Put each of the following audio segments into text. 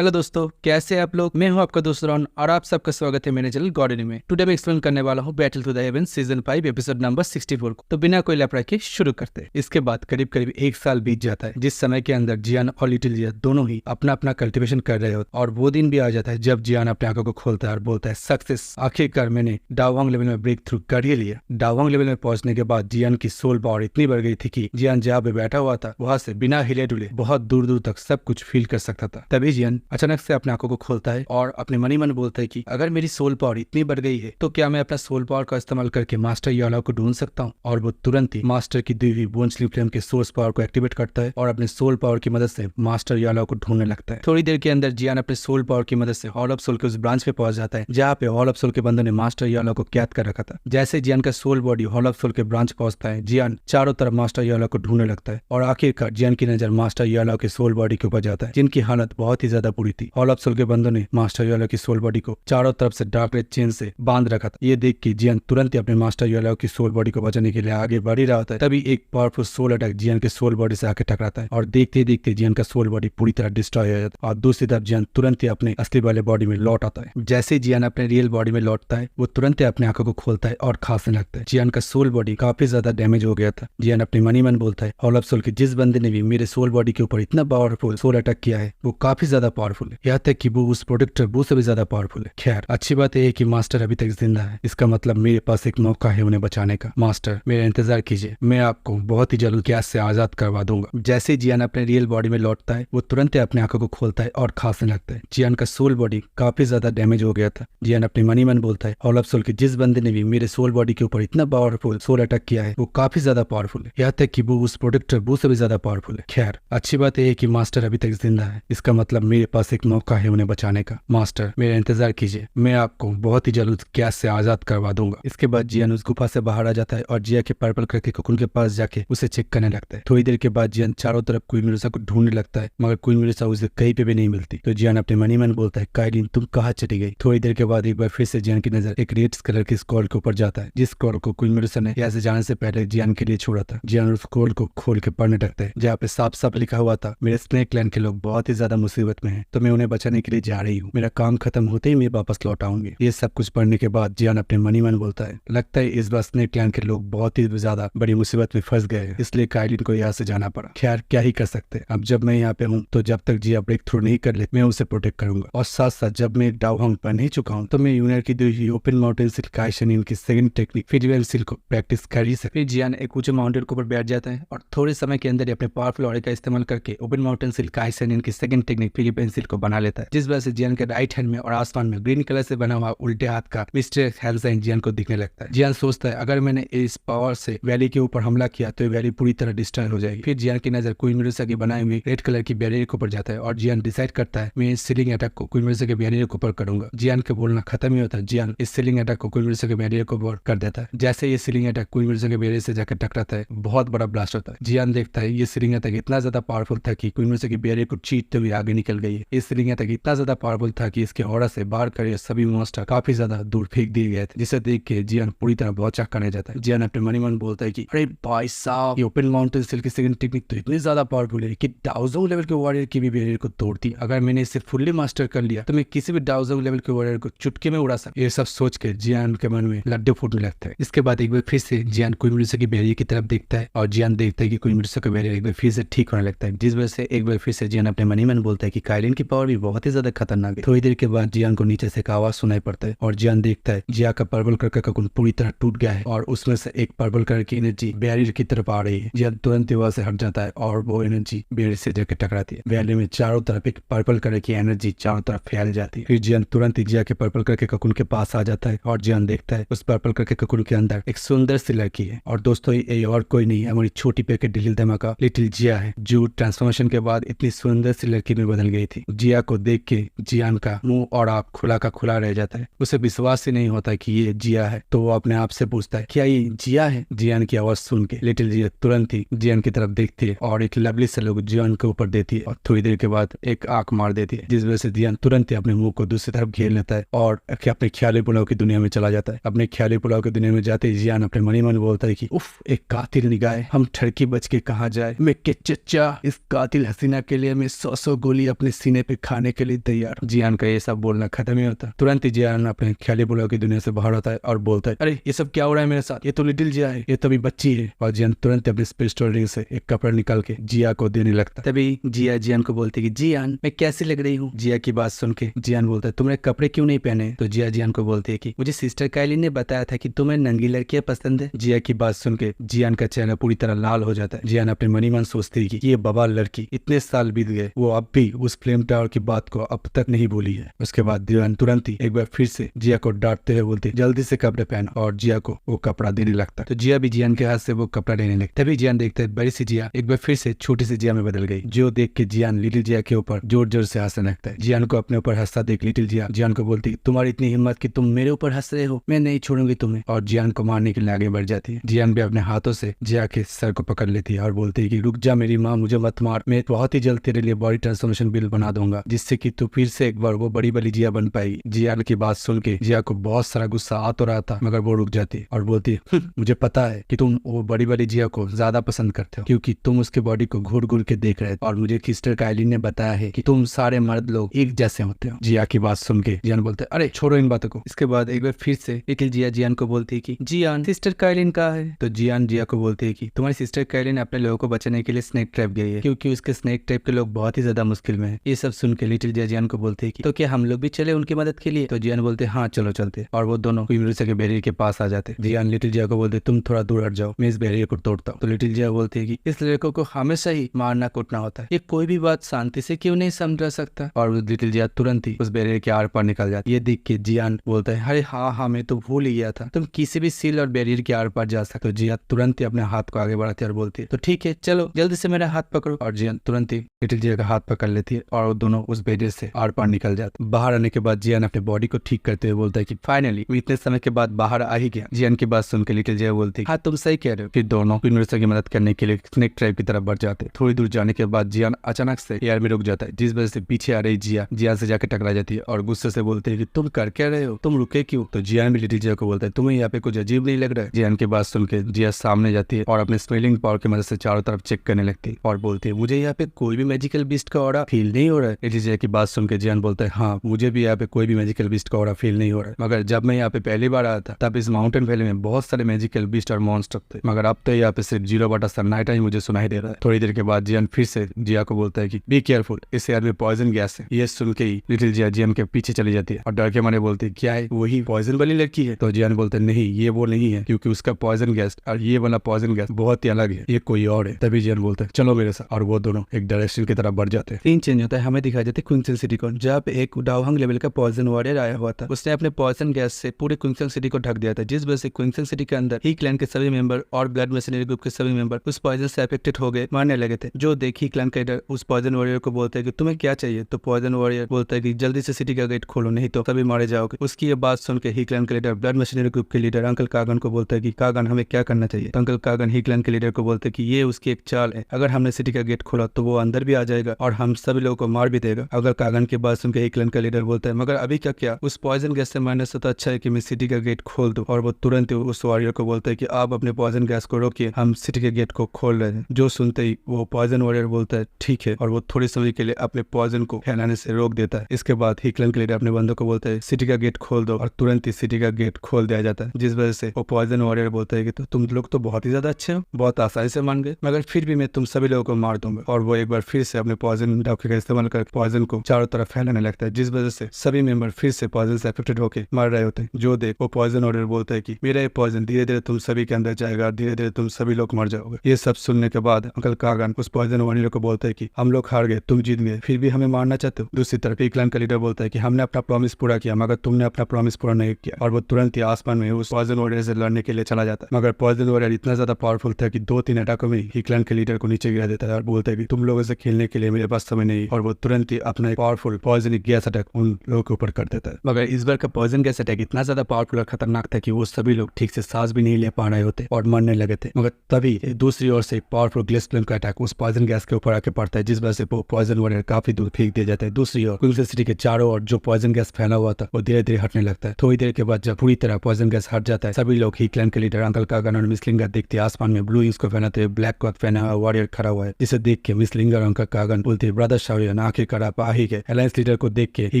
Hello दोस्तों, कैसे हैं आप लोग। मैं हूं आपका दोस्त रॉन और आप सबका स्वागत है मेरे चैनल गॉड एनिमे। टुडे मैं एक्सप्लेन करने वाला हूं battle to the heaven season 5 episode number 64 को। तो बिना कोई लफड़ा के शुरू करते हैं। इसके बाद करीब करीब 1 साल बीत जाता है, जिस समय के अंदर जियान और लिटिल जिया दोनों ही अपना अपना कल्टिवेशन कर रहे होते। और वो दिन भी आ जाता है जब जियान अपने आंखों को खोलता है और बोलता है सक्सेस, आखिरकार मैंने डावांग लेवल में ब्रेक थ्रू कर ही लिया। डावांग लेवल में पहुंचने के बाद जियान की सोल पावर इतनी बढ़ गई थी कि जियान जहाँ पे बैठा हुआ था वहां से बिना हिले डुले बहुत दूर दूर तक सब कुछ फील कर सकता था। तभी जियान अचानक से अपने आंखों को खोलता है और अपने मनी मन बोलता है कि अगर मेरी सोल पावर इतनी बढ़ गई है तो क्या मैं अपना सोल पावर का इस्तेमाल करके मास्टर याला को ढूंढ सकता हूँ। और वो तुरंत ही मास्टर की दी हुई बोन्सली फ्लेम के सोर्स पावर को एक्टिवेट करता है और अपने सोल पावर की मदद से मास्टर याला को ढूंढने लगता है। थोड़ी देर के अंदर जियान अपने सोल पावर की मदद से हॉल ऑफ सोल के उस ब्रांच पे पहुंच जाता है जहाँ पे हॉल ऑफ सोल के बंदों ने मास्टर याला को कैद कर रखा था। जैसे जियान का soul body hall of soul के ब्रांच पहुंचता है, जियान चारों तरफ मास्टर याला को ढूंढने लगता है और आखिरकार जियान की नजर मास्टर याला के सोल बॉडी के ऊपर जाता है, जिनकी हालत बहुत ही ज्यादा बुरी थी। हॉल ऑफ सोल के बंदों ने मास्टर याला की सोल बॉडी को चारों तरफ से डार्क रेड चेन से बांध रखा था। ये देख के जियान तुरंत ही अपने मास्टर याला की सोल बॉडी को बचाने के लिए आगे बढ़ ही रहा होता है। तभी एक पावरफुल सोल अटैक जियान के सोल बॉडी से आके टकराता है और देखते देखते जियान का सोल बॉडी पूरी तरह डिस्ट्रॉय हो जाता है और दूसरी तरफ जियान तुरंत ही अपने असली वाले बॉडी में लौट आता है। जैसे जियान अपने रियल बॉडी में लौटता है वो तुरंत ही अपने आंखों को खोलता है और खांसने लगता है। जियान का सोल बॉडी काफी ज्यादा डैमेज हो गया था। जियान अपने मनी मन बोलता है हॉल ऑफ सोल के जिस बंदे ने भी मेरे सोल बॉडी के ऊपर इतना पावरफुल सोल अटैक किया है वो काफी ज्यादा पावरफुल है, यहाँ तक कि वो उस प्रोटेक्टर वो से भी ज्यादा पावरफुल है। खैर अच्छी बात यह है कि मास्टर अभी तक जिंदा है, इसका मतलब मेरे पास एक मौका है उन्हें बचाने का। मास्टर मेरा इंतजार कीजिए, मैं आपको बहुत ही जल्द गैस से आजाद करवा दूंगा। जैसे जियान अपने रियल बॉडी में लौटता है वो तुरंत ही अपने आंखों को खोलता है और खांसने लगता है। जियान का सोल बॉडी काफी ज्यादा डैमेज हो गया था। जियान अपने मनी मन बोलता है हॉल ऑफ सोल के जिस बंदे ने भी मेरे सोल बॉडी के ऊपर इतना पावरफुल सोल अटैक किया है वो काफी ज्यादा पावरफुल है, यहाँ तक कि वो उस प्रोटेक्टर वो से भी ज्यादा पावरफुल है। खैर अच्छी बात यह है कि मास्टर अभी तक जिंदा है, इसका मतलब मेरे पास एक मौका है उन्हें बचाने का। मास्टर मेरा इंतजार कीजिए, मैं आपको बहुत ही जल्द गैस से आजाद करवा दूंगा। इसके बाद जियान उस गुफा से बाहर आ जाता है और जिया के पर्पल कलर के कोकुन के पास जाके उसे चेक करने लगता है। थोड़ी देर के बाद जियान चारों तरफ क्वीन मेडुसा को ढूंढने लगता है मगर क्वीन मेडुसा उसे कहीं पे भी नहीं मिलती। तो जियान अपने मनी मन बोलता है काइलिन तुम कहाँ चली गई। थोड़ी देर के बाद एक बार फिर से जियान की नजर एक रेड कलर की स्क्रॉल के ऊपर जाता है, जिस स्क्रॉल को क्वीन मेडुसा ने यहाँ से जाने से पहले जियान के लिए छोड़ा था। जियान उस स्क्रॉल को खोल के पढ़ने लगता है जहाँ पे साफ साफ लिखा हुआ था मेरे स्नेक क्लैन के लोग बहुत ही ज्यादा मुसीबत में हैं, तो मैं उन्हें बचाने के लिए जा रही हूँ। मेरा काम खत्म होते ही मैं वापस लौट आऊंगी। ये सब कुछ पढ़ने के बाद जियान अपने मनी मन बोलता है लगता है इस बार स्नेक क्लैन के लोग बहुत ही ज्यादा बड़ी मुसीबत में फंस गए, इसलिए काइलिन को यहाँ से जाना पड़ा। खैर क्या ही कर सकते, अब जब मैं यहाँ पे हूँ तो जब तक जिया ब्रेक थ्रू नहीं कर ले मैं उसे प्रोटेक्ट करूंगा। और साथ साथ जब मैं डाउहांग पर नहीं चुका हूँ तो मैं यूनियन की दी ओपन माउंटेन सिल काइशनिन की सेकंड टेक्निक फिजिकल सिल को प्रैक्टिस कर ही सकते। जियान एक ऊंचे माउंटेन के ऊपर बैठ जाता है और थोड़े समय के अंदर ही अपने पावरफुल ऑरे का इस्तेमाल करके ओपन माउंटेन सिल काइशनिन की सेकंड टेक्निक फिलिपिन सिल को बना लेता है, जिस वजह से जियान के राइट हैंड में और आसमान में ग्रीन कलर से बना हुआ उल्टे हाथ का मिस्टर हेल्साइन जियान को दिखने लगता है। जियान सोचता है अगर मैंने इस पावर से वैली के ऊपर हमला किया तो ये वैली पूरी तरह डिस्ट्रॉय हो जाएगी। फिर जियान की नजर क्वीन मेडुसा की बनाई हुई रेड कलर की बैरियर के ऊपर जाता है और जियान डिसाइड करता है मैं इस सीलिंग अटैक को क्वीन मेडुसा के बैरियर के ऊपर करूंगा। जियान के बोलना खत्म ही होता है, जियान इस सीलिंग अटैक को क्वीन मेडुसा के बैरियर के ऊपर कर देता है। जैसे ये सीलिंग अटैक क्वीन मेडुसा के बैरियर से जाकर टकराता है बहुत बड़ा ब्लास्ट होता है। जियान देखता है ये सीलिंग अटैक इतना ज्यादा पावरफुल था कि क्वीन मेडुसा की बैरियर को चीरते हुए आगे निकल गई है। इस सीलिंग अटैक इतना ज्यादा पावरफुल था कि इसके ऑरा से बाहर करे सभी मॉन्स्टर काफी ज्यादा दूर फेंक दिए गए थे, जिसे देख के जियान पूरी तरह बहुत चक्का रह जाता है। जियान अपने मनी मन बोलता है कि अरे भाई साहब ये ओपन माउंटेन सिल की सेकंड टेक्निक तो इतनी ज्यादा पावरफुल है कि डाउजो लेवल के वॉरियर की भी बैरियर को तोड़ती। अगर मैंने इसे फुल्ली मास्टर कर लिया तो मैं किसी भी डाउजो लेवल के वॉरियर को चुटके में उड़ा सकता। ये सब सोच के जियान के मन में लड्डू फूटने लगता है। इसके बाद एक बार फिर से जियान क्वीन मेडुसा की बैरियर की तरफ देखता है और जियान देखता है कि क्वीन मेडुसा का बैरियर एक बार फिर से ठीक होने लगता है, जिस वजह से एक बार फिर से जियान अपने मनी मन बोलता है कि काइलिन की पावर भी बहुत ही ज्यादा खतरनाक है। थोड़ी देर के बाद जियान को नीचे से एक आवाज सुनाई पड़ता है और जियान देखता है जिया का पर्पल कलर का कोकुन पूरी तरह टूट गया है और उसमें से एक पर्पल कलर की एनर्जी बैरियर की तरफ आ रही है। जियान तुरंत वहां से हट जाता है और वो एनर्जी बैरियर से जाकर टकराती है। बैरियर में चारों तरफ एक पर्पल कलर की एनर्जी चारों तरफ फैल जाती है। फिर जियान तुरंत ही जिया के पर्पल कलर के कोकुन के पास आ जाता है और जियान देखता है उस पर्पल कलर के कोकुन के अंदर एक सुंदर सी लड़की है। और दोस्तों ये और कोई नहीं हमारी छोटी पैकेट दिल धमाका लिटिल जिया है, जो ट्रांसफॉर्मेशन के बाद इतनी सुंदर सी लड़की में बदल गई थी। जिया को देख के जियान का मुंह और आप खुला का खुला रह जाता है, उसे विश्वास ही नहीं होता कि ये जिया है। तो वो अपने आप से पूछता है क्या ये जिया है। जियान की आवाज सुन के लिटिल जिया तुरंत ही जियान की तरफ देखती है और एक लवली से लोग जियान के ऊपर देती है और थोड़ी देर के बाद एक आंख मार देती है, जिस वजह से जियान तुरंत ही अपने मुंह को दूसरी तरफ घेर लेता है और अपने ख्याली पुलाव की दुनिया में चला जाता है। अपने ख्याली पुलाव की दुनिया में जाते ही जियान अपने मनी मन बोलता है कि उफ एक कातिल निगाह, हम ठरकी बच के कहाँ जाए। मैं के चच्चा इस कातिल हसीना के लिए मैं 100 गोली अपने सीने पे खाने के लिए तैयार। जियान का ये सब बोलना खत्म ही होता। तुरंत ही जियान अपने ख्याली बुलाओ की दुनिया से बाहर आता है और बोलता है, अरे ये सब क्या हो रहा है मेरे साथ, ये तो लिटिल जिया है, ये तो अभी बच्ची है। और जियान तुरंत अपने स्पेस स्टोरेज से एक कपड़ा निकाल के जिया को देने लगता। तभी जिया जियान को बोलती है कि जियान मैं कैसी लग रही हूँ। जिया की बात सुन के जियान बोलता है, तुमने कपड़े क्यों नहीं पहने। तो जिया जियान को बोलती है कि मुझे सिस्टर कायली ने बताया था कि तुम्हें नंगी लड़कियां पसंद है। जिया की बात सुन के जियान का चेहरा पूरी तरह लाल हो जाता है। जियान अपने मनी मन सोचती है कि ये बवाल लड़की, इतने साल बीत गए, वो अब भी उस फ्लेम टावर की बात को अब तक नहीं भूली है। उसके बाद जियान तुरंत ही एक बार फिर से जिया को डांटते हुए बोलती, जल्दी से कपड़े पहनो, और जिया को वो कपड़ा देने लगता है। तो जिया भी जियान के हाथ से वो कपड़ा लेने लगता है। तभी जियान देखता है बड़ी सी जिया एक बार फिर से छोटी सी जिया में बदल गई, जो देख के जियान लिटिल जिया के ऊपर जोर जोर से हंसने लगता है। जियान को अपने ऊपर हंसता देख लिटिल जिया जियान को बोलती, तुम्हारी इतनी हिम्मत कि तुम मेरे ऊपर हंस रहे हो, मैं नहीं छोड़ूंगी तुम्हें। और जियान को मारने के लिए आगे बढ़ जाती है। जियान भी अपने हाथों से जिया के सर को पकड़ लेती है और बोलती है कि रुक जा मेरी माँ, मुझे मत मार, मैं बहुत ही जल्द तेरे लिए बॉडी ट्रांसफॉर्मेशन बिल बना दूंगा, जिससे कि तू फिर से एक बार वो बड़ी वाली जिया बन पाएगी। जियान की बात सुन के जिया को बहुत सारा गुस्सा आ तो रहा था, मगर वो रुक जाती है और बोलती है, मुझे पता है कि तुम वो बड़ी वाली जिया को ज्यादा पसंद करते हो, क्योंकि तुम उसके बॉडी को घूर घूर के देख रहे थे, और मुझे सिस्टर कायली ने बताया है कि तुम सारे मर्द लोग एक जैसे होते हो। जिया की बात सुन के जियान बोलते अरे छोड़ो इन बातों को। इसके बाद एक बार फिर से लिटिल जिया जियान को बोलती है कि जियान सिस्टर कायलिन कहाँ है। तो जियान जिया को बोलती है कि तुम्हारी सिस्टर कायलिन अपने लोगों को बचाने के लिए स्नेक ट्रैप गई है, क्योंकि उसके स्नेक ट्रैप के लोग बहुत ही ज्यादा मुश्किल में है। ये सब सुन के लिटिल जिया जियान को बोलते है कि तो क्या हम लोग भी चले उनकी मदद के लिए। तो जियान बोलते हाँ चलो चलते, और वो दोनों यूनिवर्सिटी के बैरियर के पास आ जाते। जियान लिटिल जिया को बोलते तुम थोड़ा दूर हट जाओ, मैं इस बैरियर को तोड़ता हूँ। तो लिटिल जिया बोलती है कि इस लड़कों को हमेशा ही मारना कूटना होता है, ये कोई भी बात शांति से क्यों नहीं समझा सकता। और लिटिल जिया तुरंत ही उस बैरियर के आर पार निकल जाती है। ये देख के जियान बोलता है अरे हाँ मैं तो भूल ही गया था, तुम किसी भी सील और बैरियर के आर पार जा सकते हो। जिया तुरंत ही अपने हाथ को आगे बढ़ाती है और बोलती है तो ठीक है चलो जल्दी से मेरा हाथ पकड़ो। और जियान तुरंत ही लिटिल जिया का हाथ पकड़ लेती है और वो दोनों उस बैरियर से आर पार निकल जाते। बाहर आने के बाद जियान अपने बॉडी को ठीक करते हुए बोलता है कि फाइनली मैं इतने समय के बाद बाहर आ ही गया। जियान की बात सुन के लिटिल जिया बोलती है हाँ तुम सही कह रहे हो। फिर दोनों यूनिवर्सिटी की मदद करने के लिए स्नेक ट्राइब की तरफ बढ़ जाते। थोड़ी दूर जाने के बाद जियान अचानक से एयर में रुक जाता है, जिस वजह से पीछे आ रही जिया से जाकर टकरा जाती है और गुस्से से बोलते है कि तुम कर क्या रहे हो, तुम रुके क्यों। तो जियान भी लिटिल जिया को बोलता है तुम्हें यहाँ पे कुछ अजीब नहीं लग रहा है। जियान की बात सुन के जिया सामने जाती है और अपने स्मेलिंग पावर की मदद से चारों तरफ चेक करने लगती है और बोलती है मुझे यहाँ पे कोई भी मैजिकल बीस्ट का ऑरा फील नहीं हो रहा है। लिटिल जिया की बात सुन के जियान बोलता है हाँ मुझे भी यहाँ पे कोई भी मैजिकल बीस्ट का ऑरा फील नहीं हो रहा है, मगर जब मैं यहाँ पे पहली बार आया था तब इस माउंटेन वैली में बहुत सारे मैजिकल बीस्ट और मॉन्स्टर थे, मगर अब तो यहाँ पे सिर्फ 0 सन्नाटा ही मुझे सुनाई दे रहा है। थोड़ी देर के बाद जियान फिर से जिया को बोलता है कि बी केयरफुल, इस एयर में पॉइजन गैस है। ये सुन के ही लिटिल जिया जियान के पीछे चली जाती है और डर के मारे बोलती है क्या है वही पॉइजन वाली लड़की है। तो जियान बोलते नहीं ये वो नहीं है, क्योंकि उसका पॉइजन गैस और ये वाला पॉइजन गैस बहुत ही अलग है, ये कोई और है। तभी जियान बोलते हैं चलो मेरे साथ, और वो दोनों एक डायरेक्शन की तरफ बढ़ जाते हैं। सीन चेंज होता है, हमें दिखाई जाते क्विंसल सिटी को, जहाँ पे एक डाउहंग लेवल का पॉइजन वॉरियर आया हुआ था। उसने अपने पॉइजन गैस से पूरे क्विंसल सिटी को ढक दिया था, जिस वजह से क्विंसल सिटी के अंदर ही क्लैन के सभी मेंबर और ब्लड मशीनरी ग्रुप के सभी मेंबर उस पॉइजन से अफेक्टेड हो गए, मारने लगे थे। जो देखी क्लैन का लीडर उस पॉइजन वॉरियर को बोलता है कि तुम्हें क्या चाहिए। तो पॉइजन वॉरियर बोलता है कि जल्दी से सिटी का गेट खोलो, नहीं तो सभी मारे जाओगे। उसकी ये बात सुन के ही क्लैन के लीडर ब्लड मशीनरी ग्रुप के लीडर अंकल कागन को बोलता है कि कागन हमें क्या करना चाहिए। तो अंकल कागन ही क्लैन के लीडर को बोलते हैं कि ये उसकी एक चाल है, अगर हमने सिटी का गेट खोला तो वो अंदर भी आ जाएगा और हम सभी लोगों को मार भी देगा। अगर कागन की बात सुन के ही क्लैन का लीडर बोलता है मगर अभी क्या उस पॉइजन गैस से मारने से तो अच्छा है कि मैं सिटी का गेट खोल दूं। और वो तुरंत उस वॉरियर को बोलता है कि आप अपने पॉइजन गैस को रोकिए, हम सिटी के गेट को खोल रहे हैं। जो सुनते ही वो पॉइजन वॉरियर बोलता है ठीक है, और वो थोड़ी समय के लिए अपने पॉइजन को फैलाने से रोक देता है। इसके बाद ही क्लैन के लीडर अपने बंदों को बोलता है सिटी का गेट खोल दो, और तुरंत ही सिटी का गेट खोल दिया जाता है, जिस वजह से वो पॉइजन वॉरियर बोलता है कि तो तुम लोग तो बहुत ही ज्यादा अच्छे हो, बहुत आसानी से मान गए, मगर फिर भी मैं तुम सभी लोगों को मार दूंगा। और वो एक बार फिर से अपने पॉइजन डॉक्टर का इस्तेमाल कर पॉइजन को चारों तरफ फैलाने लगता है, जिस वजह से सभी मेंबर फिर से पॉइजन से अफेक्टेड होकर मर रहे होते हैं। जो देख वो पॉइजन वॉरियर बोलता है कि मेरा ये पॉइजन धीरे धीरे तुम सभी के अंदर जाएगा और धीरे धीरे तुम सभी लोग मर जाओगे। ये सब सुनने के बाद अंकल कागन उस पॉइजन वॉरियर को बोलता है कि हम लोग हार गए, तुम जीत गए, फिर भी हमें मारना चाहते हो। दूसरी तरफ क्लैन का लीडर बोलता है कि हमने अपना प्रॉमिस पूरा किया, मगर तुमने अपना प्रॉमिस पूरा नहीं किया। और वो तुरंत ही आसमान में उस पॉइजन वॉरियर से लड़ने के लिए चला जाता है, मगर पॉइजन वॉरियर इतना ज्यादा पावरफुल था कि 2-3 अटैकों में ही क्लैन के लीडर को नीचे गिरा देता है और बोलता है कि तुम लोगों से खेलने के लिए मेरे पास समय नहीं। और वो तुरंत ही अपना पावरफुल पॉइजनिक गैस अटैक उन लोगों के ऊपर कर देता है। मगर इस बार का पॉइजन गैस अटैक इतना ज्यादा पावरफुल और खतरनाक था कि वो सभी लोग ठीक से सांस भी नहीं ले पा रहे होते और मरने लगे थे। मगर तभी दूसरी ओर से पावरफुल ग्लेस फ्लेम का अटैक उस पॉइजन गैस के ऊपर आके पड़ता है, जिस वजह से वो पॉइजन वॉरियर काफी दूर फेंक दिया जाता है। दूसरी ओर क्विंसल सिटी के चारों ओर जो पॉइजन गैस फैला हुआ था वो धीरे धीरे हटने लगता है। थोड़ी देर के बाद जब पूरी तरह पॉइजन गैस हट जाता है, सभी लोग ही क्लैन के लीडर अंकल कागन और मिसलिंगर देखते आसमान में ब्लू विंग्स को पहनाते हुए ब्लैक क्लॉथ पहना हुआ वॉरियर खड़ा हुआ है, जिसे देख के मिसलिंगर और अंकल कागन बोलते ब्रदर शौर्य जियान आखिरकार आप आ ही गए। अलायंस लीडर को देख के ही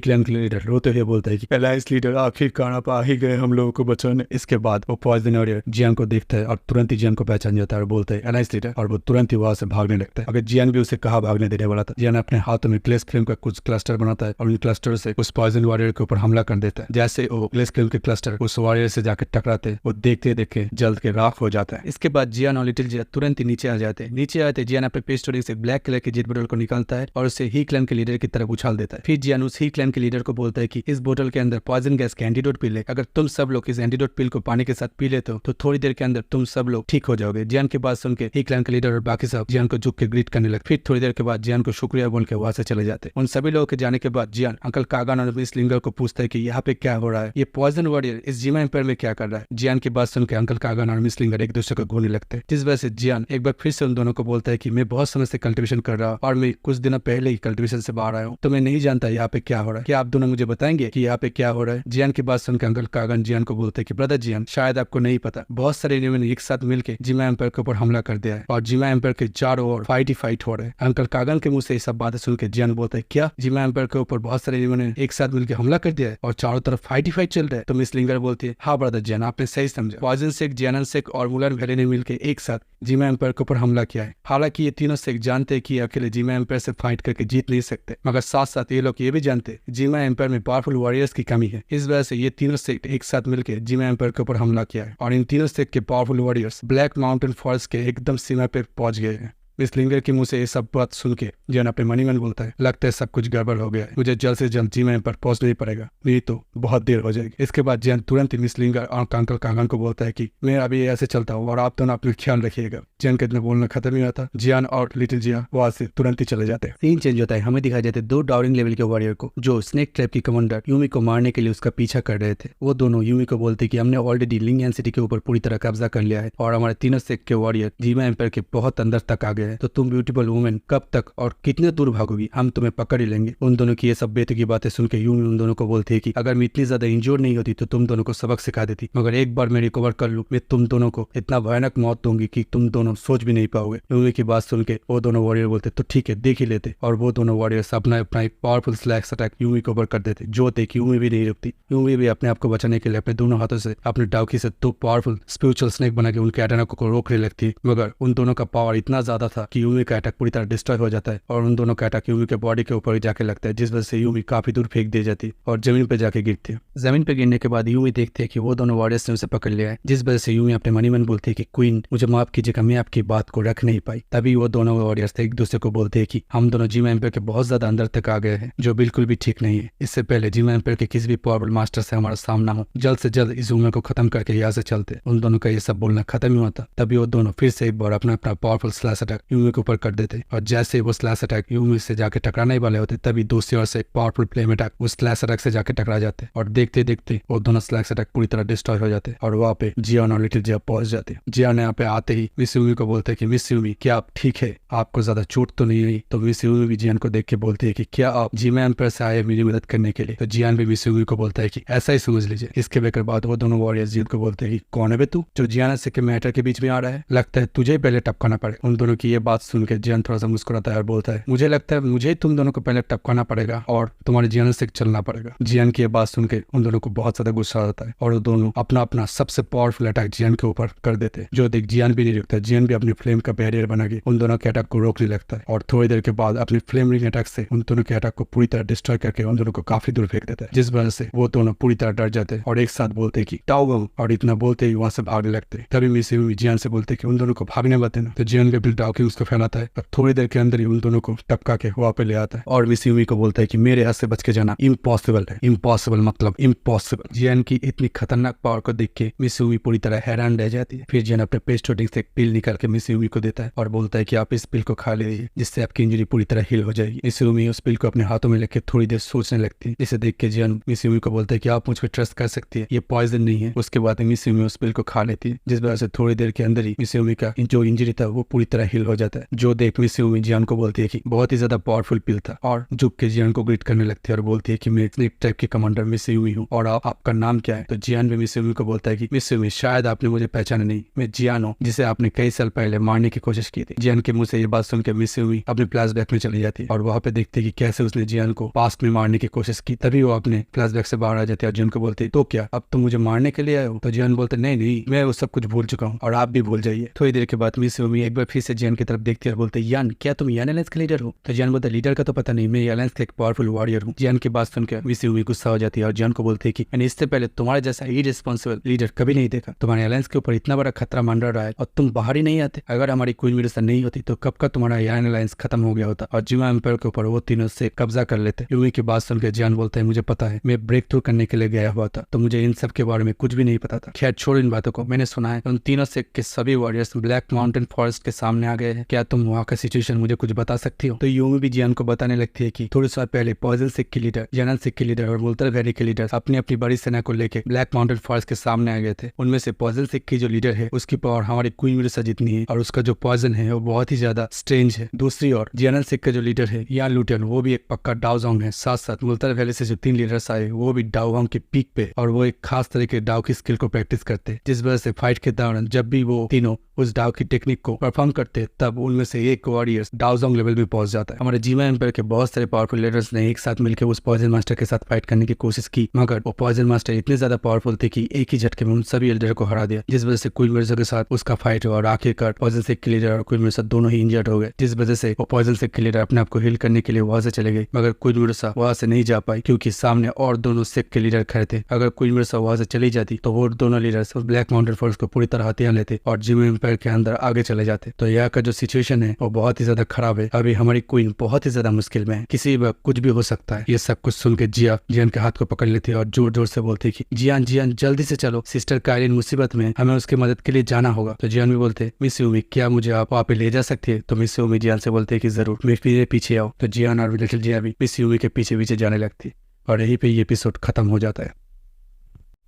क्लैन लीडर रोते हुए बोलता है कि अलायंस लीडर आखिरकार आप आ ही गए हम लोगों को बचाने। इसके बाद वो पॉइजन वॉरियर जियान को देखता है और तुरंत ही जियान को पहचान जाता है और बोलता है अलायंस लीडर, और वो तुरंत ही वहां से भागने लगता है। अगर जियान भी उसे कहा भागने देने वाला था, जियान अपने हाथों में ग्लेस फ्लेम का कुछ क्लस्टर बनाता है और उन क्लस्टर से उस पॉइजन वॉरियर के ऊपर हमला कर देता है। जैसे वो ग्लेस फ्लेम के क्लस्टर उस वॉरियर से जाकर टकराते वो देखते देखे जल्द के राख हो जाता है। इसके बाद जियान और लिटिल जिया तुरंत ही नीचे आ जाते हैं। नीचे आते जियान अपने पेस्टोरी से ब्लैक कलर की जेट बोतल को निकालता है और उसे ही क्लैन के लीडर की तरफ उछाल देता है। फिर जियान उस ही क्लैन के लीडर को बोलता है कि इस बोतल के अंदर पॉइजन गैस का एंटीडोट पी ले। अगर तुम सब लोग इस एंटीडोट पिल को पानी के साथ पी लेते हो तो थोड़ी देर के अंदर तुम सब लोग ठीक हो जाओगे। जियान की बात सुन के ही क्लैन के लीडर और बाकी सब जियान को झुक के ग्रीट करने लगे। फिर थोड़ी देर के बाद जियान को शुक्रिया बोल के वहां से चले जाते। उन सभी लोगों के जाने के बाद जियान अंकल कागान और मिस लिंगर को पूछता है कि यहाँ पे क्या हो रहा है, ये पॉइजन वॉरियर इस जिमा एम्पायर में क्या कर रहा है। जियान की बात सुन के अंकल कागान और मिस लिंगर एक दूसरे को घूरने लगते हैं, जिस वजह से जियान एक बार फिर से उन दोनों को बोलता है कि मैं बहुत समय से कल्टीवेशन कर रहा हूँ और मैं कुछ दिनों पहले ही कल्टीवेशन से बाहर आया हूँ, तो मैं नहीं जानता यहाँ पे क्या हो रहा है। क्या आप दोनों मुझे बताएंगे कि यहाँ पे क्या हो रहा है। जियान की बात सुनकर अंकल कागान जियान को बोलते हैं कि ब्रदर जियान, शायद आपको नहीं पता, बहुत सारे एनिमी ने एक साथ मिलकर जिमा एम्पायर के ऊपर हमला कर दिया है और जिमा एम्पायर के चारों ओर फाइट ही फाइट हो रहे हैं। अंकल कागान के मुंह से ये सब बातें सुनकर जियान बोलता है क्या जिमा एम्पायर के ऊपर बहुत सारे एनिमी ने एक साथ मिलकर हमला कर दिया है और चारों तरफ फाइट ही फाइट चल रहा है। तो मिस लिंगर बोलती है हाँ ब्रदर जियान, आपने सही समझा, पॉइजन सेक, जियानन सेक और मुलन वैली ने मिलकर एक साथ जिमा एम्पायर के ऊपर हमला किया है। हालांकि ये तीनों सेक जानते हैं कि अकेले जिमा एम्पायर से फाइट करके जीत नहीं सकते, मगर साथ साथ ये लोग ये भी जानते हैं जिमा एम्पायर में पावरफुल वॉरियर्स की कमी है। इस वजह से ये तीनों सेक्ट एक साथ मिलकर जिमा एम्पायर के ऊपर हमला किया है और इन तीनों सेक्ट के powerful warriors black mountain forest के एकदम सीमा पे पहुंच गए हैं। मिस लिंगर के मुंह से ये सब बात सुन के जियान अपने मनी मन बोलता है लगता है सब कुछ गड़बड़ हो गया है, मुझे जल्द से जल्द जिमा एम्पायर पहुंचना ही पड़ेगा, नहीं तो बहुत देर हो जाएगी। इसके बाद जियान तुरंत ही मिस लिंगर और अंकल कागान को बोलता है कि मैं अभी ऐसे चलता हूँ और आप दोनों अपना ख्याल रखिएगा। जियान के इतना बोलना खत्म ही होता, जियान और लिटिल जिया वहां से तुरंत ही चले जाते हैं। सीन चेंज होता है, हमें दिखाई जाते दो डाउरिंग लेवल के वॉरियर को जो स्नेक ट्रैप की कमांडर यूमी को मारने के लिए उसका पीछा कर रहे थे। वो दोनों यूमी को बोलते कि हमने ऑलरेडी लिंगियन सिटी के ऊपर पूरी तरह कब्जा कर लिया है और हमारे तीनों सेक्ट के वॉरियर जिमा एम्पायर के बहुत अंदर तक आ गए हैं, तो तुम ब्यूटीफुल वुमेन कब तक और कितने दूर भागोगी, हम तुम्हें पकड़ ही लेंगे। उन दोनों की ये सब बेतुकी बातें सुन के यूमी उन दोनों को बोलती है कि अगर मैं इतनी ज्यादा इंजोर नहीं होती तो तुम दोनों को सबक सिखा देती, मगर एक बार मैं रिकवर कर लूं मैं तुम दोनों को इतना भयानक मौत दूंगी कि तुम दोनों सोच भी नहीं पाओगे। यूमी की बात सुन के वो दोनों वॉरियर बोलते तो ठीक है देख ही लेते, और वो दोनों वॉरियर्स अपना अपना एक पावरफुल स्लैश अटैक यूमी के ऊपर कर देते, जो देख यूमी भी नहीं रुकती। यूमी भी अपने आप को बचाने के लिए अपने दोनों हाथों से अपने डाउकी से दो पावरफुल स्पिरिचुअल स्नेक बना के उनके अटैक को रोकने लगती, मगर उन दोनों का पावर इतना ज्यादा था कि यूमी का अटैक पूरी तरह डिस्ट्रॉय हो जाता है और उन दोनों का अटैक यूमी के बॉडी के ऊपर जाके लगता है, जिस वजह से यूमी काफी दूर फेंक दी जाती और जमीन पे जाके गिरती है। जमीन पे गिरने के बाद यूमी देखते हैं कि वो दोनों वॉरियर्स ने उसे पकड़ लिया है, जिस वजह से यूमी अपने मनी मन बोलती है कि क्वीन मुझे माफ कीजिएगा, मैं आपकी बात को रख नहीं पाई। तभी वो दोनों वॉरियर्स एक दूसरे को बोलते हैं कि हम दोनों जिमा एम्पायर के बहुत ज्यादा अंदर तक आ गए हैं, जो बिल्कुल भी ठीक नहीं है। इससे पहले जिमा एम्पायर के किसी भी पावरफुल मास्टर से हमारा सामना हो, जल्द से जल्द इस उम्र को खत्म करके यहाँ से चलते। उन दोनों का ये सब बोलना खत्म ही होता, तभी वो दोनों फिर से एक बार अपना अपना पावरफुल स्लैश अटैक यूमी के ऊपर कर देते और जैसे वो स्लैश अटैक यूमी से जाके टकराने वाले होते तभी दूसरी ओर से एक पावरफुल फ्लेम अटैक उस स्लैश अटैक से जाके टकरा जाते और देखते देखते वो दोनों स्लैश अटैक पूरी तरह डिस्ट्रॉय हो जाते और वहाँ पे जियान और लिटिल जिया पहुंच जाते। जियान यहाँ पे आते ही मिस यूमी को बोलते हैं कि मिस यूमी क्या आप ठीक है, आपको ज्यादा चोट तो नहीं हुई। तो मिस यूमी भी जियान को देख के बोलती है कि क्या आप जिमा एम्पायर से आए मेरी मदद करने के लिए। तो जियान भी मिस यूमी को बोलता है कि ऐसा ही समझ लीजिए। इसके बेकर बाद वो दोनों वॉरियर्स जियान को बोलते हैं कि कौन है बे तू जो जियान से के मैटर के बीच में आ रहा है, लगता है तुझे पहले टपकाना पड़े। उन दोनों की ये बात सुनकर जियान थोड़ा सा मुस्कुराता है और बोलता है मुझे लगता है मुझे तुम दोनों को पहले टपकाना पड़ेगा और तुम्हारे जियान से चलना पड़ेगा। जियान की ये बात सुनकर उन दोनों को बहुत ज्यादा गुस्सा आता है और वो दोनों अपना अपना सबसे पावरफुल अटैक जियान के ऊपर कर देते हैं, जो देख जियान भी नहीं रुकता। जियान भी अपनी फ्लेम का बैरियर बना के उन दोनों के अटैक को रोकने लगता है और थोड़ी देर के बाद अपनी फ्लेम रिंग अटैक से उन दोनों के अटैक को पूरी तरह डिस्ट्रॉय करके उन दोनों को काफी दूर फेंक देता है, जिस वजह से वो दोनों पूरी तरह डर जाते हैं और एक साथ बोलते कि टाओ, और इतना बोलते ही वहां से भागने लगते। तभी मिस यूमी जियान से बोलते कि उन दोनों को भागने मत देना। तो जियान के बिल टाओकी उसको फैलाता है और थोड़ी देर के अंदर ही उन दोनों को टपका के वहां पे ले आता है और मिस यूमी को बोलता है कि मेरे हाथ से बच के जाना इम्पॉसिबल है। इम्पॉसिबल मतलब इम्पॉसिबल। जियान की इतनी खतरनाक पावर को देख के मिस यूमी पूरी तरह हैरान रह जाती है। फिर जियान अपने पेस्टोटिंग से एक पिल निकाल के मिस यूमी को देता है और बोलता है कि आप इस पिल को खा लीजिए, जिससे आपकी इंजरी पूरी तरह हील हो जाएगी। मिस यूमी उस पिल को अपने हाथों में लेकर थोड़ी देर सोचने लगती है, जिसे देख के जियान मिस यूमी को बोलता है कि आप मुझ पर ट्रस्ट कर सकती है, ये पॉइजन नहीं है। उसके बाद मिस यूमी उस पिल को खा लेती है, जिस वजह से थोड़ी देर के अंदर ही मिस यूमी का जो इंजरी था वो पूरी तरह हील हो जाता है, जो देख मिस यूमी जियान को बोलती है कि बहुत ही ज्यादा पावरफुल पिल था और झुक के जियान को ग्रीट करने लगती है और बोलती है कि मैं स्नेक टाइप के कमांडर मिस यूमी हूँ और आपका नाम क्या है। तो जियान भी मिस यूमी को बोलता है कि मिस यूमी शायद आपने मुझे पहचाना नहीं, मैं जियान हूँ जिसे आपने कई साल पहले मारने की कोशिश की थी। जियान के मुंह से ये बात सुनकर मिस यूमी अपने फ्लैशबैक में चली जाती है और वहाँ पे देखते कि कैसे उसने जियान को पास्ट में मारने की कोशिश की। तभी वो अपने फ्लैशबैक से बाहर आ जाते हैं और जियान को बोलते तो क्या अब तुम मुझे मारने के लिए आए हो। तो जियान बोलते नहीं मैं वो सब कुछ भूल चुका हूँ और आप भी भूल जाइए। थोड़ी देर के बाद मिस यूमी एक बार फिर से जियान की तरफ देखती है और बोलते यान क्या तुम यान एलायंस के लीडर हो। तो जियान बोलते लीडर का तो पता नहीं, मैं एलायंस का एक पावरफुल वॉरियर हूँ। जियान की बात सुनकर मिस यूमी गुस्सा हो जाती है और जियान को बोलती है कि मैंने इससे पहले तुम्हारे जैसा इररिस्पांसिबल लीडर कभी नहीं देखा। तुम्हारे एलायंस के ऊपर इतना बड़ा खतरा मंडरा रहा है और तुम बाहर ही नहीं आते। अगर हमारी क्वीन विडोसा नहीं होती तो कब का तुम्हारा यान एलायंस खत्म हो गया होता और जिमा एम्पायर के ऊपर वो तीनों से कब्जा कर लेते। यूमी की बात सुनकर जियान बोलता है मुझे पता है, मैं ब्रेक थ्रू करने के लिए गया हुआ था तो मुझे इन सब के बारे में कुछ भी नहीं पता था। खैर छोड़ इन बातों को, मैंने सुना है उन तीनों से के सभी वॉरियर्स ब्लैक माउंटेन फॉरेस्ट के सामने आ गए हैं, क्या तुम वहाँ का सिचुएशन मुझे कुछ बता सकती हो। तो यूमी भी जियान को बताने लगती है कि थोड़े साल पहले पॉइजन सिक के लीडर, जनरल सिक के लीडर और मुल्तर वैली के लीडर अपनी अपनी बड़ी सेना को लेकर ब्लैक माउंटेन फॉरेस्ट के सामने आ गए थे। उनमें से पॉइजन सिक की जो लीडर है उसकी पावर हमारी क्वीन विडोसा जितनी है और उसका जो पॉइजन है वो बहुत ही ज्यादा स्ट्रेंज है। दूसरी ओर जनरल सिक का जो लीडर है यान लुटियन वो भी एक पक्का डाउजोंग है। साथ साथ मुल्तर वैली से जो 3 लीडर्स आए वो भी डाउहोंग के पीक पे और वो एक खास तरह के डाउ की स्किल को प्रैक्टिस करते, जिस वजह से फाइट के दौरान जब भी वो तीनों उस डाउ की टेक्निक को परफॉर्म करते तब उनमें से एक वॉरियर्स डाउजोंग लेवल भी पहुंच जाता है। हमारे जिमा एम्पायर के बहुत सारे पावरफुल लीडर्स ने एक साथ मिलकर उस पॉइजन मास्टर के साथ फाइट करने की कोशिश की, मगर वो पॉइजन मास्टर इतने ज्यादा पावरफुल थे कि एक ही झटके में उन सभी लीडर को हरा दिया, जिस वजह से क्वीन विडोसा के साथ उसका फाइट हुआ और आखिरकार पॉइजन सिक के लीडर और क्वीन विडोसा दोनों ही इंजर्ड हो गए, जिस वजह से वो पॉइजन सिक के लीडर अपने आप को हील करने के लिए वहां से चले गए। मगर क्वीन विडोसा वहां से नहीं जा पाई क्योंकि सामने और दोनों सिक के लीडर खड़े थे। अगर क्वीन विडोसा वहां से चली जाती तो वो दोनों लीडर्स ब्लैक माउंटेन फोर्स को पूरी तरह हथियार लेते और जिमा एम्पायर के अंदर आगे चले जाते। तो यहाँ का जो सिचुएशन है वो बहुत ही ज्यादा खराब है। अभी हमारी क्वीन बहुत ही ज्यादा मुश्किल में है, किसी वक्त कुछ भी हो सकता है। ये सब कुछ सुन के जियान के हाथ को पकड़ लेती है और जोर जोर से बोलती कि जियान जल्दी से चलो, सिस्टर कायलिन मुसीबत में, हमें उसकी मदद के लिए जाना होगा। तो जियान भी बोलते मिस यूमी क्या मुझे आप वहाँ पे ले जा सकती है। तो मिस यूमी जियान से बोलते कि जरूर, मेरे पीछे आओ। तो जियान और लिटिल जिया भी मिस यूमी के पीछे पीछे जाने लगती और यहीं पे ये एपिसोड खत्म हो जाता है।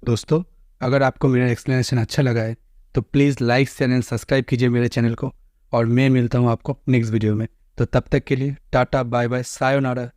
दोस्तों अगर आपको मेरा एक्सप्लेनेशन अच्छा लगा है तो please like share and subscribe कीजिए मेरे चैनल को और मैं मिलता हूँ आपको नेक्स्ट वीडियो में। तो तब तक के लिए टाटा बाय बाय सायोनारा।